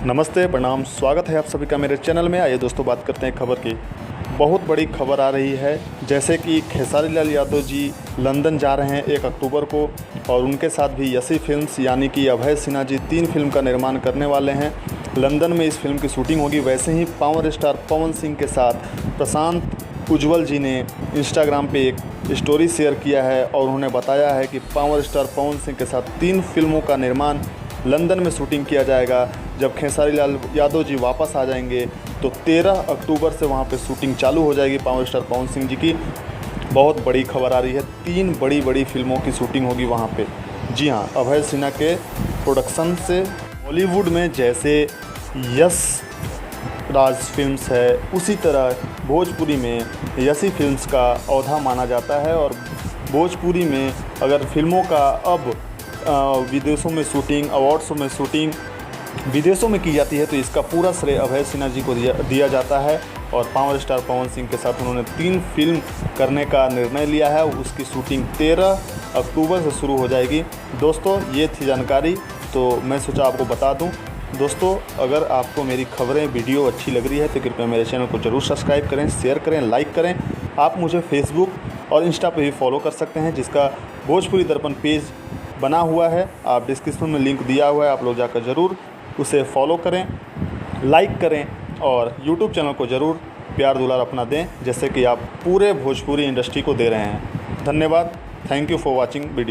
नमस्ते, प्रणाम, स्वागत है आप सभी का मेरे चैनल में। आइए दोस्तों, बात करते हैं खबर की। बहुत बड़ी खबर आ रही है, जैसे कि खेसारी लाल यादव जी लंदन जा रहे हैं 1 अक्टूबर को, और उनके साथ भी यसी फिल्म्स यानी कि अभय सिन्हा जी 3 फिल्म का निर्माण करने वाले हैं। लंदन में इस फिल्म की शूटिंग होगी। वैसे ही पावर स्टार पवन सिंह के साथ प्रशांत उज्ज्वल जी ने इंस्टाग्राम पे एक स्टोरी शेयर किया है और उन्होंने बताया है कि पावर स्टार पवन सिंह के साथ 3 फिल्मों का निर्माण लंदन में शूटिंग किया जाएगा। जब खेसारी लाल यादव जी वापस आ जाएंगे तो 13 अक्टूबर से वहां पे शूटिंग चालू हो जाएगी पावर स्टार पवन सिंह जी की। बहुत बड़ी खबर आ रही है, 3 बड़ी फिल्मों की शूटिंग होगी वहां पे। जी हाँ, अभय सिन्हा के प्रोडक्शन से। बॉलीवुड में जैसे यश राज फिल्म्स है, उसी तरह भोजपुरी में यसी फिल्म्स का औधा माना जाता है। और भोजपुरी में अगर फिल्मों का अब विदेशों में शूटिंग, अवार्ड्सों में शूटिंग विदेशों में की जाती है, तो इसका पूरा श्रेय अभय सिन्हा जी को दिया जाता है। और पावर स्टार पवन सिंह के साथ उन्होंने 3 फिल्म करने का निर्णय लिया है। उसकी शूटिंग 13 अक्टूबर से शुरू हो जाएगी। दोस्तों, ये थी जानकारी, तो मैं सोचा आपको बता दूं। दोस्तों, अगर आपको मेरी खबरें, वीडियो अच्छी लग रही है तो कृपया मेरे चैनल को ज़रूर सब्सक्राइब करें, शेयर करें, लाइक करें। आप मुझे फेसबुक और इंस्टा पे भी फॉलो कर सकते हैं, जिसका भोजपुरी दर्पण पेज बना हुआ है। आप डिस्क्रिप्शन में लिंक दिया हुआ है, आप लोग जाकर ज़रूर उसे फॉलो करें, लाइक करें और यूट्यूब चैनल को ज़रूर प्यार दुलार अपना दें, जैसे कि आप पूरे भोजपुरी इंडस्ट्री को दे रहे हैं। धन्यवाद। Thank you for watching video.